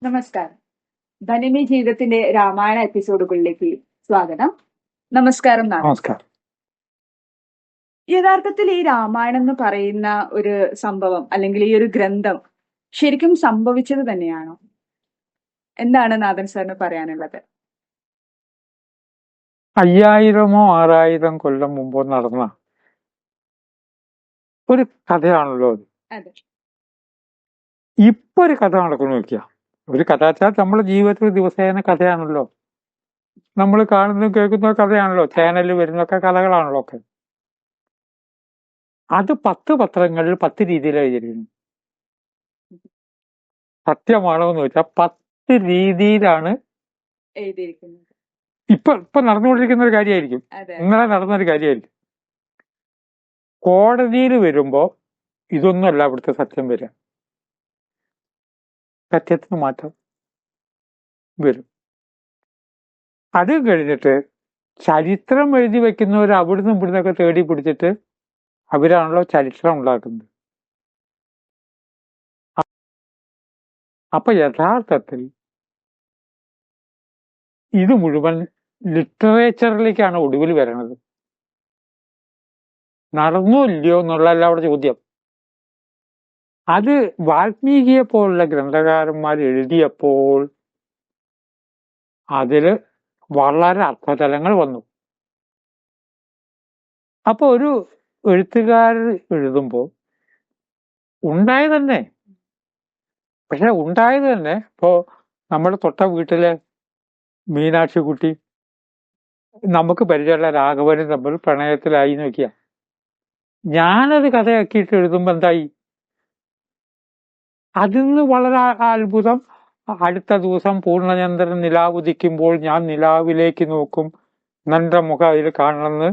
നമസ്കാരം. ധനിമി ജീവിതത്തിന്റെ രാമായണ എപ്പിസോഡുകളിലേക്ക് സ്വാഗതം. നമസ്കാരം നാഥൻ. നമസ്കാരം. യഥാർത്ഥത്തിൽ ഈ രാമായണം എന്ന് പറയുന്ന ഒരു സംഭവം അല്ലെങ്കിൽ ഈ ഒരു ഗ്രന്ഥം ശരിക്കും സംഭവിച്ചത് തന്നെയാണോ? എന്താണ് നാഥൻ സാറിന് പറയാനുള്ളത്? 5000 6000 കൊല്ലം മുമ്പോ നടന്ന ഒരു കഥയാണല്ലോ അത്. അതെ, ഇപ്പൊ ഒരു കഥ നടക്കുന്നു നോക്കിയാ. ഒരു കഥ വെച്ചാൽ നമ്മുടെ ജീവിതത്തിൽ ദിവസേന കഥയാണല്ലോ. നമ്മൾ കാണുന്നതും കേൾക്കുന്ന കഥയാണല്ലോ. ചാനലിൽ വരുന്നൊക്കെ കഥകളാണല്ലോ ഒക്കെ. അത് 10 പത്രങ്ങളിൽ 10 രീതിയിൽ എഴുതിയിരിക്കുന്നു. സത്യമാണോ എന്ന് വെച്ചാൽ 10 രീതിയിലാണ് എഴുതിയിരിക്കുന്നത്. ഇപ്പൊ നടന്നുകൊണ്ടിരിക്കുന്ന ഒരു കാര്യമായിരിക്കും. അതെ, ഇന്നലെ നടന്നൊരു കാര്യമായിരിക്കും. കോടതിയിൽ വരുമ്പോ ഇതൊന്നുമല്ല ഇവിടുത്തെ സത്യം വരിക. സത്യത്തിന് മാറ്റം വരും. അത് കഴിഞ്ഞിട്ട് ചരിത്രം എഴുതി വെക്കുന്നവർ അവിടുന്ന് ഇവിടുന്നൊക്കെ തേടി പിടിച്ചിട്ട് അവരാണല്ലോ ചരിത്രം ഉണ്ടാക്കുന്നത്. അപ്പൊ യഥാർത്ഥത്തിൽ ഇത് മുഴുവൻ ലിറ്ററേച്ചറിലേക്കാണ് ഒടുവിൽ വരണത്. നടന്നോ ഇല്ലയോ എന്നുള്ളതല്ല അവിടെ ചോദ്യം. അത് വാൽമീകിയെ പോലുള്ള ഗ്രന്ഥകാരന്മാർ എഴുതിയപ്പോൾ അതില് വളരെ അർത്ഥതലങ്ങൾ വന്നു. അപ്പൊ ഒരു എഴുത്തുകാരൻ എഴുതുമ്പോൾ ഉണ്ടായത് തന്നെ, പക്ഷെ ഉണ്ടായത് തന്നെ ഇപ്പോ നമ്മുടെ തൊട്ട വീട്ടിലെ മീനാക്ഷി കുട്ടി നമുക്ക് പരിചയമുള്ള രാഘവനും തമ്മിൽ പ്രണയത്തിലായി നോക്കിയ ഞാനത് കഥയാക്കിയിട്ട് എഴുതുമ്പോ എന്തായി? അതിന്ന് വളരെ അത്ഭുതം. അടുത്ത ദിവസം പൂർണ്ണചന്ദ്രൻ നിലാവുദിക്കുമ്പോൾ ഞാൻ നിലാവിലേക്ക് നോക്കും, നന്റെ മുഖം അതിൽ കാണണമെന്ന്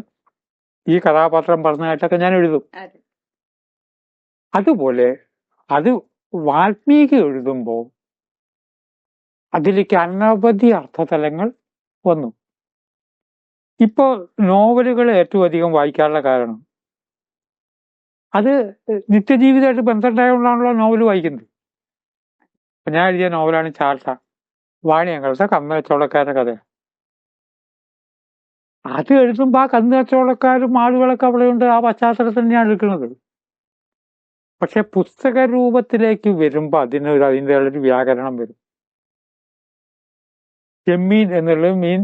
ഈ കഥാപാത്രം പറഞ്ഞതായിട്ടൊക്കെ ഞാൻ എഴുതും. അതുപോലെ അത് വാൽമീകി എഴുതുമ്പോൾ അതിലേക്ക് അനവധി അർത്ഥതലങ്ങൾ വന്നു. ഇപ്പോ നോവലുകൾ ഏറ്റവും അധികം വായിക്കാനുള്ള കാരണം അത് നിത്യജീവിതമായിട്ട് ബന്ധമുണ്ടായതുകൊണ്ടാണല്ലോ നോവൽ വായിക്കുന്നത്. അപ്പൊ ഞാൻ എഴുതിയ നോവലാണ് ചാർട്ട, വാണിയങ്കളത്തെ കന്ന് കച്ചവടക്കാരുടെ കഥ. അത് എഴുതുമ്പോ ആ കന്ന് കച്ചവടക്കാരും ആളുകളൊക്കെ അവിടെയുണ്ട്. ആ പശ്ചാത്തലത്തിൽ തന്നെയാണ് എടുക്കുന്നത്. പക്ഷെ പുസ്തക രൂപത്തിലേക്ക് വരുമ്പോ അതിൻ്റെ ഒരു വ്യാകരണം വരും. ചെമ്മീൻ എന്നുള്ളത് മീൻ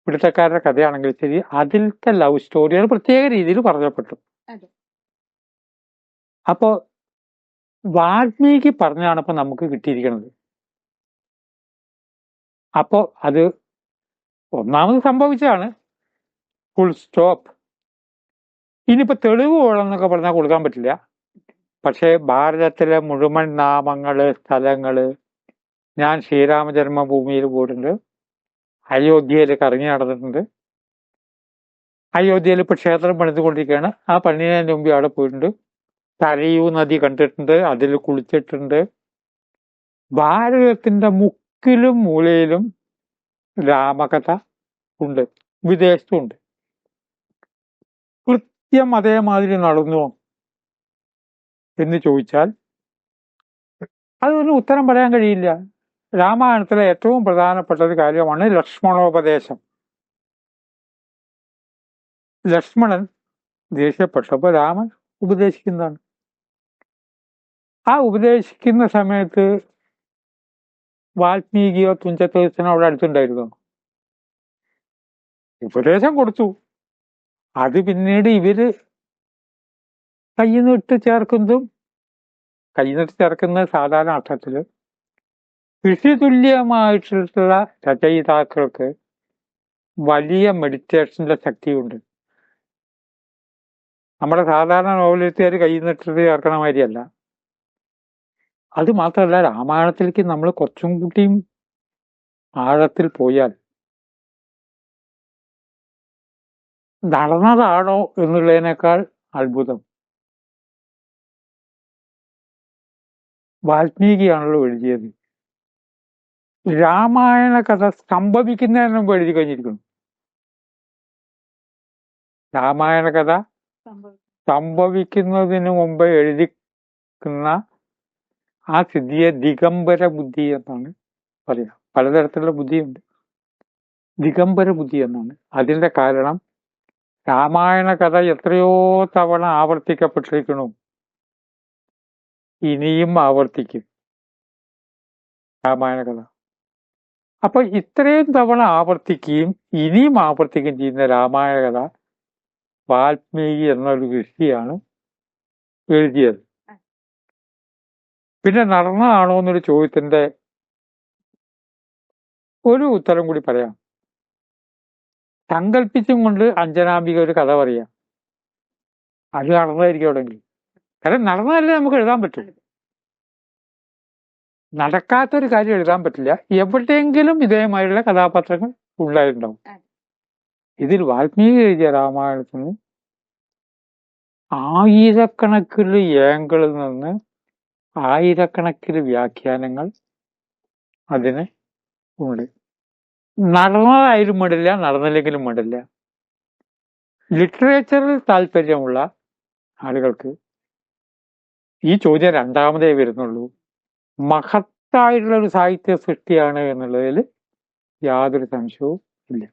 പിടുത്തക്കാരുടെ കഥയാണെങ്കിൽ ശരി, അതിലത്തെ ലവ് സ്റ്റോറികൾ പ്രത്യേക രീതിയിൽ പറഞ്ഞപ്പെട്ടു. അപ്പോ വാൽമീകി പറഞ്ഞാണ് ഇപ്പൊ നമുക്ക് കിട്ടിയിരിക്കുന്നത്. അപ്പോ അത് ഒന്നാമത് സംഭവിച്ചതാണ്, ഫുൾ സ്റ്റോപ്പ്. ഇനിയിപ്പോ തെളിവ് വേണമെന്നൊക്കെ പറഞ്ഞാൽ കൊടുക്കാൻ പറ്റില്ല. പക്ഷേ ഭാരതത്തിലെ മുഴുവൻ നാമങ്ങള്, സ്ഥലങ്ങള്, ഞാൻ ശ്രീരാമ ജന്മഭൂമിയിൽ പോയിട്ടുണ്ട്, അയോധ്യയിൽ കറങ്ങി നടന്നിട്ടുണ്ട്. അയോധ്യയിൽ ഇപ്പൊ ക്ഷേത്രം പണിതുകൊണ്ടിരിക്കുകയാണ്. ആ പണിതിന് മുമ്പ് അവിടെ പോയിട്ടുണ്ട്. സരയൂ നദി കണ്ടിട്ടുണ്ട്, അതിൽ കുളിച്ചിട്ടുണ്ട്. ഭാരതത്തിന്റെ മുക്കിലും മൂലയിലും രാമകഥ ഉണ്ട്, വിദേശത്തുണ്ട്. കൃത്യം അതേമാതിരി നടന്നുവോ എന്ന് ചോദിച്ചാൽ അതൊരു ഉത്തരം പറയാൻ കഴിയില്ല. രാമായണത്തിലെ ഏറ്റവും പ്രധാനപ്പെട്ട ഒരു കാര്യമാണ് ലക്ഷ്മണോപദേശം. ലക്ഷ്മണൻ ദേഷ്യപ്പെട്ടപ്പോ രാമൻ ഉപദേശിക്കുന്നതാണ്. ആ ഉപദേശിക്കുന്ന സമയത്ത് വാൽമീകിയോ തുഞ്ചത്തെഴുത്തനോ അവിടെ അടുത്തുണ്ടായിരുന്നു. ഉപദേശം കൊടുത്തു. അത് പിന്നീട് ഇവര് കയ്യിന്നിട്ട് ചേർക്കുന്നതും, കയ്യിന്നിട്ട് ചേർക്കുന്ന സാധാരണ അർത്ഥത്തില് ഋഷിതുല്യമായിട്ടുള്ള രചയിതാക്കൾക്ക് വലിയ മെഡിറ്റേഷന്റെ ശക്തിയുണ്ട്. നമ്മുടെ സാധാരണ നോവലെഴുത്തുകാർ കയ്യിന്നിട്ട് ചേർക്കണ മാതിരിയല്ല. അത് മാത്രമല്ല, രാമായണത്തിലേക്ക് നമ്മൾ കുറച്ചും കൂട്ടിയും ആഴത്തിൽ പോയാൽ നടന്നതാണോ എന്നുള്ളതിനേക്കാൾ അത്ഭുതം വാൽമീകിയാണല്ലോ എഴുതിയത്. രാമായണ കഥ സംഭവിക്കുന്നതിന് മുമ്പ് എഴുതി കഴിഞ്ഞിരിക്കുന്നു. രാമായണ കഥ സംഭവിക്കുന്നതിന് മുമ്പ് എഴുതിക്കുന്ന ആ സിദ്ധിയെ ദിഗംബര ബുദ്ധി എന്നാണ് പറയാം. പലതരത്തിലുള്ള ബുദ്ധിയുണ്ട്. ദിഗംബര ബുദ്ധി എന്നാണ്. അതിന്റെ കാരണം രാമായണ കഥ എത്രയോ തവണ ആവർത്തിക്കപ്പെട്ടിരിക്കണു, ഇനിയും ആവർത്തിക്കും രാമായണ കഥ. അപ്പൊ ഇത്രയും തവണ ആവർത്തിക്കുകയും ഇനിയും ആവർത്തിക്കുകയും ചെയ്യുന്ന രാമായണ കഥ വാൽമീകി എന്നൊരു ഋഷിയാണ് എഴുതിയത്. പിന്നെ നടന്നതാണോ എന്നൊരു ചോദ്യത്തിന്റെ ഒരു ഉത്തരം കൂടി പറയാം. സങ്കല്പിച്ചും കൊണ്ട് അഞ്ജനാംബിക ഒരു കഥ പറയാം, അത് നടന്നതായിരിക്കും എവിടെയെങ്കിലും. കാരണം നടന്നതല്ലേ നമുക്ക് എഴുതാൻ പറ്റും. നടക്കാത്തൊരു കാര്യം എഴുതാൻ പറ്റില്ല. എവിടെയെങ്കിലും ഇതേമാതിരിയുള്ള കഥാപാത്രങ്ങൾ ഉണ്ടായിട്ടുണ്ടാവും. ഇതിൽ വാൽമീകി എഴുതിയ രാമായണത്തിന് ആയിരക്കണക്കിന് ഏങ്കളിൽ നിന്ന് ആയിരക്കണക്കിന് വ്യാഖ്യാനങ്ങൾ അതിന് ഉണ്ട്. നടന്നതായാലും വേണ്ടില്ല, നടന്നില്ലെങ്കിലും വേണ്ടില്ല. ലിറ്ററേച്ചറിൽ താല്പര്യമുള്ള ആളുകൾക്ക് ഈ ചോദ്യം രണ്ടാമതേ വരുന്നുള്ളൂ. മഹത്തായിട്ടുള്ള ഒരു സാഹിത്യ സൃഷ്ടിയാണ് എന്നുള്ളതിൽ യാതൊരു സംശയവും ഇല്ല.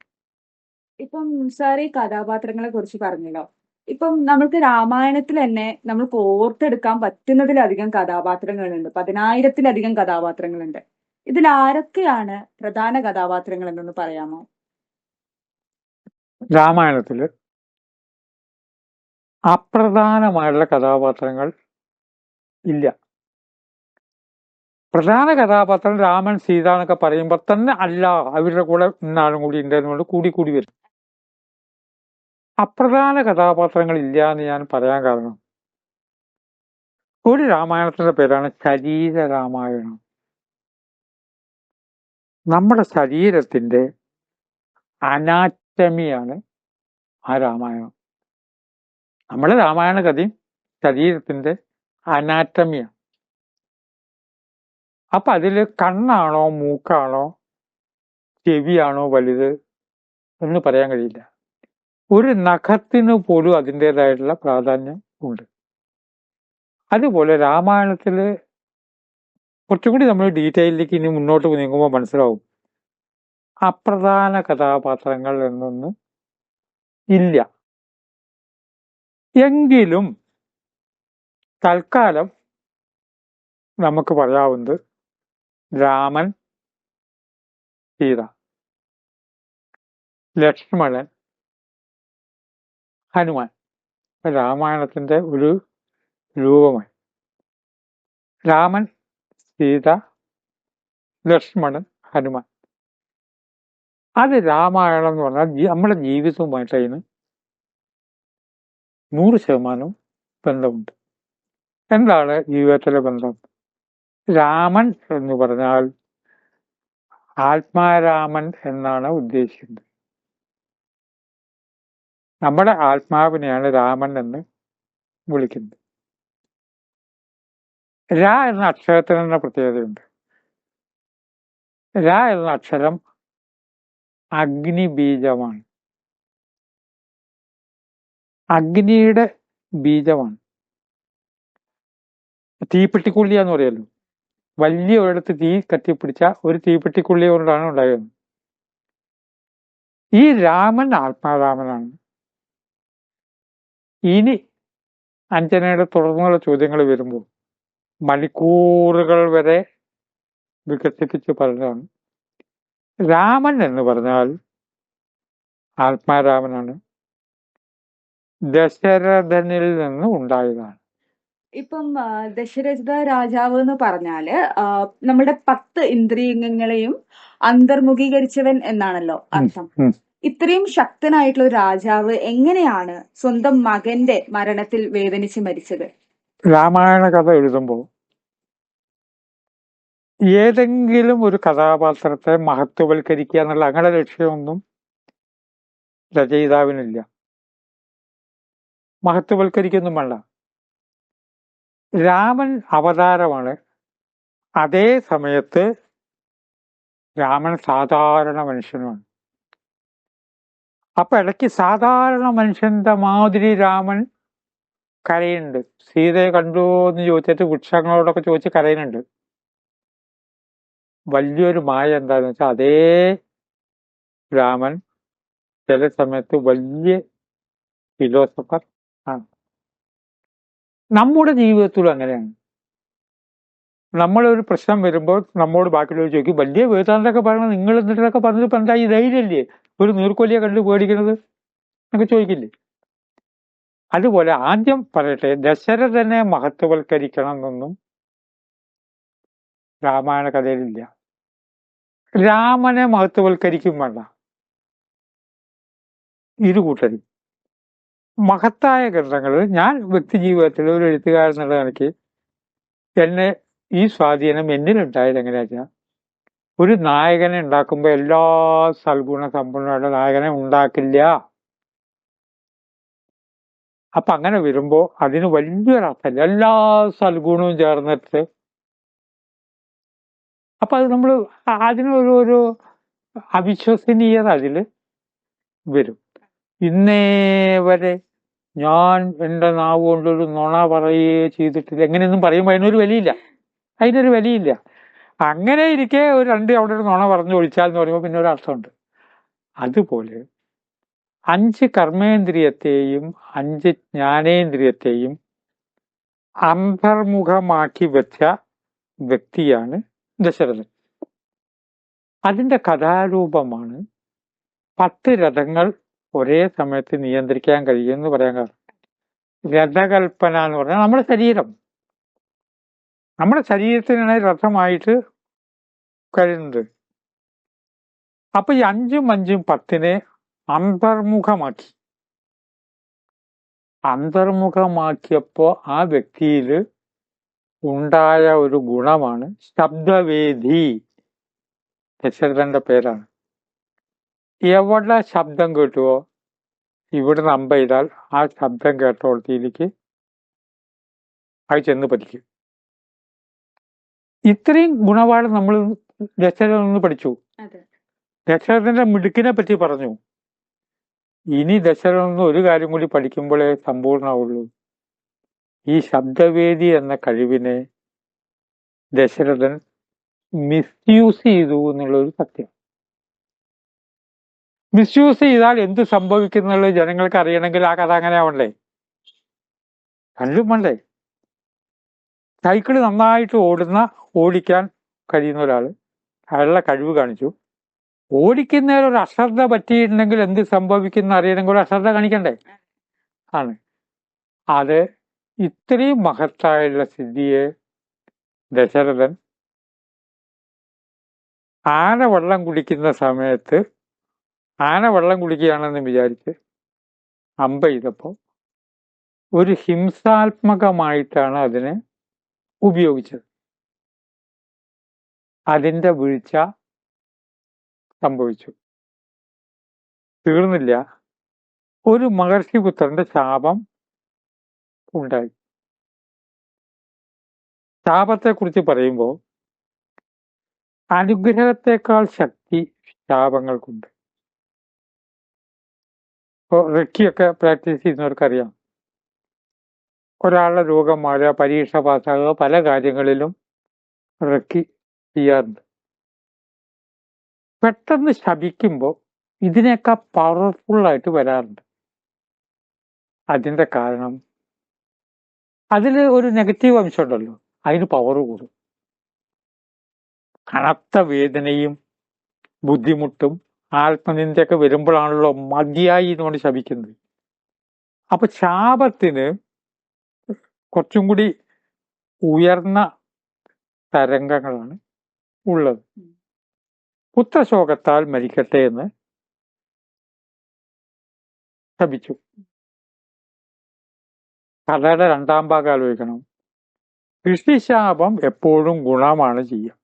ഇപ്പം സാർ ഈ കഥാപാത്രങ്ങളെ കുറിച്ച് പറഞ്ഞല്ലോ. ഇപ്പം നമ്മൾക്ക് രാമായണത്തിൽ തന്നെ നമ്മൾക്ക് ഓർത്തെടുക്കാൻ പറ്റുന്നതിലധികം കഥാപാത്രങ്ങളുണ്ട്. 10,000-ത്തിലധികം കഥാപാത്രങ്ങളുണ്ട്. ഇതിൽ ആരൊക്കെയാണ് പ്രധാന കഥാപാത്രങ്ങൾ എന്നൊന്ന് പറയാമോ? രാമായണത്തില് അപ്രധാനമായുള്ള കഥാപാത്രങ്ങൾ ഇല്ല. പ്രധാന കഥാപാത്രം രാമൻ, സീത എന്നൊക്കെ പറയുമ്പോൾ തന്നെ അല്ല, അവരുടെ കൂടെ ഇന്നാളും കൂടി ഉണ്ടെന്നുകൊണ്ട് കൂടി വരും. അപ്രധാന കഥാപാത്രങ്ങൾ ഇല്ല എന്ന് ഞാൻ പറയാൻ കാരണം, ഒരു രാമായണത്തിന്റെ പേരാണ് ശരീര രാമായണം. നമ്മുടെ ശരീരത്തിന്റെ അനാറ്റമിയാണ് ആ രാമായണം. നമ്മുടെ രാമായണ കഥയും ശരീരത്തിന്റെ അനാറ്റമിയാണ്. അപ്പൊ അതില് കണ്ണാണോ മൂക്കാണോ ചെവിയാണോ വലുത് എന്ന് പറയാൻ കഴിയില്ല. ഒരു നഖത്തിന് പോലും അതിൻ്റെതായിട്ടുള്ള പ്രാധാന്യം ഉണ്ട്. അതുപോലെ രാമായണത്തില് കുറച്ചുകൂടി നമ്മൾ ഡീറ്റെയിലേക്ക് ഇനി മുന്നോട്ട് നീങ്ങുമ്പോൾ മനസ്സിലാവും, അപ്രധാന കഥാപാത്രങ്ങൾ എന്നൊന്നും ഇല്ല. എങ്കിലും തൽക്കാലം നമുക്ക് പറയാവുന്നത് രാമൻ, സീത, ലക്ഷ്മണൻ, ഹനുമാൻ രാമായണത്തിന്റെ ഒരു രൂപമായി. രാമൻ, സീത, ലക്ഷ്മണൻ, ഹനുമാൻ. അത് രാമായണം എന്ന് പറഞ്ഞാൽ നമ്മുടെ ജീവിതവുമായിട്ട് അതിന് 100% ബന്ധമുണ്ട്. എന്താണ് ജീവിതത്തിലെ ബന്ധം? രാമൻ എന്ന് പറഞ്ഞാൽ ആത്മാരാമൻ എന്നാണ് ഉദ്ദേശിക്കുന്നത്. നമ്മുടെ ആത്മാവിനെയാണ് രാമൻ എന്ന് വിളിക്കുന്നത്. രാ എന്ന അക്ഷരത്തിന് തന്നെ പ്രത്യേകതയുണ്ട്. രാ എന്ന അക്ഷരം അഗ്നി ബീജമാണ്, അഗ്നിയുടെ ബീജമാണ്. തീപ്പെട്ടിക്കുള്ളി എന്ന് പറയുമല്ലോ, വലിയ ഒരിടത്ത് തീ കത്തിപ്പിടിച്ച ഒരു തീപ്പെട്ടിക്കുള്ളി കൊണ്ടാണ് ഉണ്ടായത്. ഈ രാമൻ ആത്മാരാമനാണ്. ഇനി അഞ്ജനയുടെ തുടർന്നുള്ള ചോദ്യങ്ങൾ വരുമ്പോൾ മണിക്കൂറുകൾ വരെ വികസിപ്പിച്ച് പറഞ്ഞതാണ്. രാമൻ എന്ന് പറഞ്ഞാൽ ആത്മാരാമനാണ്, ദശരഥനിൽ നിന്ന് ഉണ്ടായതാണ്. ഇപ്പം ദശരഥ രാജാവ് എന്ന് പറഞ്ഞാല് നമ്മുടെ 10 ഇന്ദ്രിയങ്ങളെയും അന്തർമുഖീകരിച്ചവൻ എന്നാണല്ലോ അർത്ഥം. ഇത്രയും ശക്തനായിട്ടുള്ള ഒരു രാജാവ് എങ്ങനെയാണ് സ്വന്തം മകന്റെ മരണത്തിൽ വേദനിച്ച് മരിച്ചത്? രാമായണ കഥ എഴുതുമ്പോൾ ഏതെങ്കിലും ഒരു കഥാപാത്രത്തെ മഹത്വവൽക്കരിക്കുക എന്നുള്ള അങ്ങനെ ലക്ഷ്യമൊന്നും രചയിതാവിനില്ല. മഹത്വവൽക്കരിക്കൊന്നും വേണ്ട. രാമൻ അവതാരമാണ്, അതേ സമയത്ത് രാമൻ സാധാരണ മനുഷ്യനുമാണ്. അപ്പൊ ഇടയ്ക്ക് സാധാരണ മനുഷ്യന്റെ മാതിരി രാമൻ കരയുന്നുണ്ട്. സീതയെ കണ്ടു എന്ന് ചോദിച്ചിട്ട് വൃക്ഷങ്ങളോടൊക്കെ ചോദിച്ച് കരയുന്നുണ്ട്. വലിയൊരു മായ എന്താന്ന് വെച്ചാൽ അതേ രാമൻ ചില സമയത്ത് വലിയ ഫിലോസഫർ ആണ്. നമ്മുടെ ജീവിതത്തിലും അങ്ങനെയാണ്. നമ്മളൊരു പ്രശ്നം വരുമ്പോൾ നമ്മോട് ബാക്കിയുള്ളവർ ചോദിക്കും, വലിയ വേദാന്തമൊക്കെ പറയണത് നിങ്ങൾ എന്നിട്ടൊക്കെ പറഞ്ഞത് ഇപ്പം എന്താ ഈ ധൈര്യമില്ലേ, ഒരു നീർക്കൊല്ലിയെ കണ്ട് പേടിക്കണത് എന്നൊക്കെ ചോദിക്കില്ലേ. അതുപോലെ ആദ്യം പറയട്ടെ, ദശരഥനെ മഹത്വവൽക്കരിക്കണം എന്നൊന്നും രാമായണ കഥയിലില്ല. രാമനെ മഹത്വവൽക്കരിക്കും വേണ്ട. ഇരു കൂട്ടരും മഹത്തായ ഗ്രന്ഥങ്ങൾ, ഞാൻ വ്യക്തി ജീവിതത്തിൽ ഒരു എഴുത്തുകാരൻ എന്നുള്ള നിലയ്ക്ക് എന്നെ ഈ സ്വാധീനം എന്നിലുണ്ടായത് എങ്ങനെയാ വെച്ചാൽ, ഒരു നായകനെ ഉണ്ടാക്കുമ്പോൾ എല്ലാ സൽഗുണ സമ്പന്നമായ നായകനെ ഉണ്ടാക്കില്ല. അപ്പൊ അങ്ങനെ വരുമ്പോ അതിന് വലിയൊരർത്ഥമില്ല, എല്ലാ സൽഗുണവും ചേർന്നിട്ട്. അപ്പൊ അത് നമ്മൾ അതിനൊരു ഒരു അവിശ്വസനീയത അതില് വരും. ഇന്നേ വരെ ഞാൻ എൻ്റെ നാവ് കൊണ്ടൊരു നുണ പറയുകയോ ചെയ്തിട്ടില്ല. എങ്ങനെയൊന്നും പറയുമ്പോൾ അതിനൊരു വിലയില്ല. അങ്ങനെ ഇരിക്കെ ഒരു അവിടെ ഒരു നുണ പറഞ്ഞു ഒഴിച്ചാൽ എന്ന് പറയുമ്പോൾ പിന്നെ ഒരു അർത്ഥമുണ്ട്. അതുപോലെ 5 കർമ്മേന്ദ്രിയത്തെയും 5 ജ്ഞാനേന്ദ്രിയത്തെയും അന്തർമുഖമാക്കി വെച്ച വ്യക്തിയാണ് ദശരഥൻ. അതിന്റെ കഥാരൂപമാണ് 10 രഥങ്ങൾ ഒരേ സമയത്ത് നിയന്ത്രിക്കാൻ കഴിയുമെന്ന് പറയാൻ കാരണം. രഥകൽപ്പന എന്ന് പറഞ്ഞാൽ നമ്മുടെ ശരീരത്തിനാണ് രഥമായിട്ട് കഴിയുന്നത്. അപ്പൊ ഈ 5ഉം 5ഉം 10നെ അന്തർമുഖമാക്കിയപ്പോ ആ വ്യക്തിയിൽ ഉണ്ടായ ഒരു ഗുണമാണ് ശബ്ദവേദി. ദശരഥന്റെ പേരാണ്. എവിടെ ശബ്ദം കേട്ടുവോ ഇവിടുന്ന് അമ്പ ചെയ്താൽ ആ ശബ്ദം കേട്ടോടത്തിലേക്ക് അത് ചെന്ന് പതിക്കും. ഇത്രയും ഗുണപാഠം നമ്മൾ ദശരഥൻ നിന്ന് പഠിച്ചു. ദശരഥന്റെ മിടുക്കിനെ പറ്റി പറഞ്ഞു. ഇനി ദശരഥൻ ഒരു കാര്യം കൂടി പഠിക്കുമ്പോഴേ സമ്പൂർണ്ണമാവുള്ളൂ. ഈ ശബ്ദവേദി എന്ന കഴിവിനെ ദശരഥൻ മിസ്യൂസ് ചെയ്തു എന്നുള്ളൊരു സത്യം. മിസ്യൂസ് ചെയ്താൽ എന്ത് സംഭവിക്കുന്നുള്ളത് ജനങ്ങൾക്ക് അറിയണമെങ്കിൽ ആ കഥ അങ്ങനെ ആവണ്ടേ, കണ്ടും വേണ്ടേ. സൈക്കിള് നന്നായിട്ട് ഓടിക്കാൻ കഴിയുന്ന ഒരാൾ അയാളുടെ കഴിവ് കാണിച്ചു. ഓടിക്കുന്നതിൽ ഒരു അശ്രദ്ധ പറ്റിയിട്ടുണ്ടെങ്കിൽ എന്ത് സംഭവിക്കുന്ന അറിയണമെങ്കിൽ ഒരു അശ്രദ്ധ കാണിക്കണ്ടേ ആണ്. അത് ഇത്രയും മഹത്തായുള്ള സിദ്ധിയെ ദശരഥൻ ആന വെള്ളം കുടിക്കുന്ന സമയത്ത് ആന വെള്ളം കുടിക്കുകയാണെന്ന് വിചാരിച്ച് അമ്പ ചെയ്തപ്പോൾ ഒരു ഹിംസാത്മകമായിട്ടാണ് അതിനെ ഉപയോഗിച്ചത്. അതിന്റെ വീഴ്ച സംഭവിച്ചു. തീർന്നില്ല, ഒരു മഹർഷിപുത്രന്റെ ശാപം ഉണ്ടായി. ശാപത്തെക്കുറിച്ച് പറയുമ്പോൾ അനുഗ്രഹത്തെക്കാൾ ശക്തി ശാപങ്ങൾക്കുണ്ട്. ഇപ്പോൾ റെക്കിയൊക്കെ പ്രാക്ടീസ് ചെയ്യുന്നവർക്കറിയാം, ഒരാളുടെ രോഗം മാറുക, പരീക്ഷ പാസ്സാകുക, പല കാര്യങ്ങളിലും റെക്കി ചെയ്യാറുണ്ട്. പെട്ടെന്ന് ശപിക്കുമ്പോൾ ഇതിനേക്കാൾ പവർഫുള്ളായിട്ട് വരാറുണ്ട്. അതിന്റെ കാരണം അതിൽ ഒരു നെഗറ്റീവ് അംശം ഉണ്ടല്ലോ, അതിന് പവർ കൂടും. കനത്ത വേദനയും ബുദ്ധിമുട്ടും ആത്മനിന്ദയൊക്കെ വരുമ്പോഴാണല്ലോ മതിയായി എന്നുകൊണ്ട് ശപിക്കുന്നത്. അപ്പൊ ശാപത്തിന് കുറച്ചും കൂടി ഉയർന്ന തരംഗങ്ങളാണ് ഉള്ളത്. പുത്രശോകത്താൽ മരിക്കട്ടെ എന്ന് ശപിച്ചു. കഥയുടെ 2ാം ഭാഗം ആലോചിക്കണം. ഋഷിശാപം എപ്പോഴും ഗുണമാണ് ചെയ്യുക.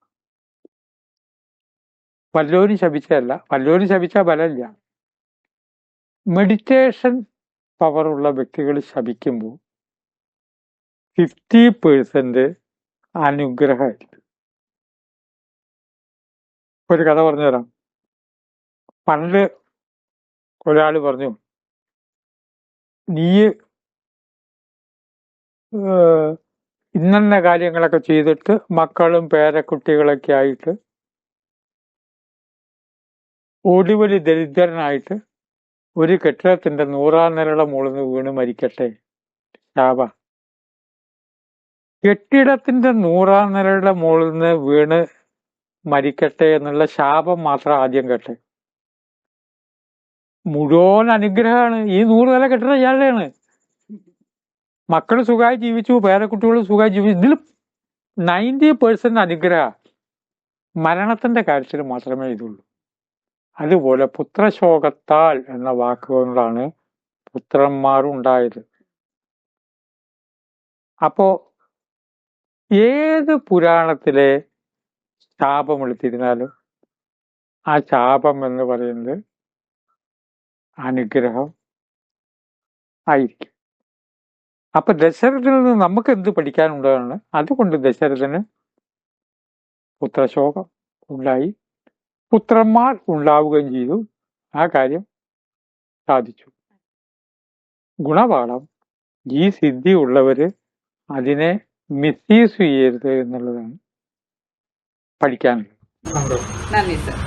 വല്ലവരും ശപിച്ചതല്ല, വല്ലവരും ശപിച്ചാൽ ബലമില്ല. മെഡിറ്റേഷൻ പവറുള്ള വ്യക്തികൾ ശപിക്കുമ്പോൾ 50% അനുഗ്രഹമായിരിക്കും. ഒരു കഥ പറഞ്ഞുതരാം. പണ്ട് ഒരാൾ പറഞ്ഞു, നീ ഏഹ്, ഇന്നന്ന കാര്യങ്ങളൊക്കെ ചെയ്തിട്ട് മക്കളും പേരക്കുട്ടികളൊക്കെ ആയിട്ട് ഒടുവിൽ ദരിദ്രനായിട്ട് ഒരു കെട്ടിടത്തിന്റെ 100-ാം നിലയുടെ മുകളിൽ നിന്ന് വീണ് മരിക്കട്ടെ. ശാപ കെട്ടിടത്തിന്റെ 100-ാം നിലയുടെ മുകളിൽ നിന്ന് വീണ് മരിക്കട്ടെ എന്നുള്ള ശാപം മാത്രം ആദ്യം കേട്ടെ. മുഴുവൻ അനുഗ്രഹമാണ്. ഈ 100 നില കെട്ടിടം ഇയാളുടെയാണ്. മക്കൾ സുഖമായി ജീവിച്ചു, പേരക്കുട്ടികൾ സുഖമായി ജീവിച്ചു. ഇതിൽ 90% അനുഗ്രഹ. മരണത്തിന്റെ കാര്യത്തിൽ മാത്രമേ ഇതുള്ളൂ. അതുപോലെ പുത്രശോകത്താൽ എന്ന വാക്കുകൊണ്ടാണ് പുത്രന്മാരുണ്ടായത്. അപ്പോ ഏത് പുരാണത്തിലെ ശാപം എടുത്തിരുന്നാലും ആ ശാപം എന്ന് പറയുന്നത് അനുഗ്രഹം ആയിരിക്കും. അപ്പൊ ദശരഥനിൽ നിന്ന് നമുക്ക് എന്ത് പഠിക്കാനുള്ളതാണ്? അതുകൊണ്ട് ദശരഥന് പുത്രശോകം ഉണ്ടായി, പുത്രന്മാർ ഉണ്ടാവുകയും ചെയ്തു. ആ കാര്യം സാധിച്ചു. ഗുണപാഠം: ഈ സിദ്ധി ഉള്ളവര് അതിനെ മിസ്യൂസ് ചെയ്യരുത് എന്നുള്ളതാണ് പഠിക്കാനുള്ളത്. നന്ദി സർ.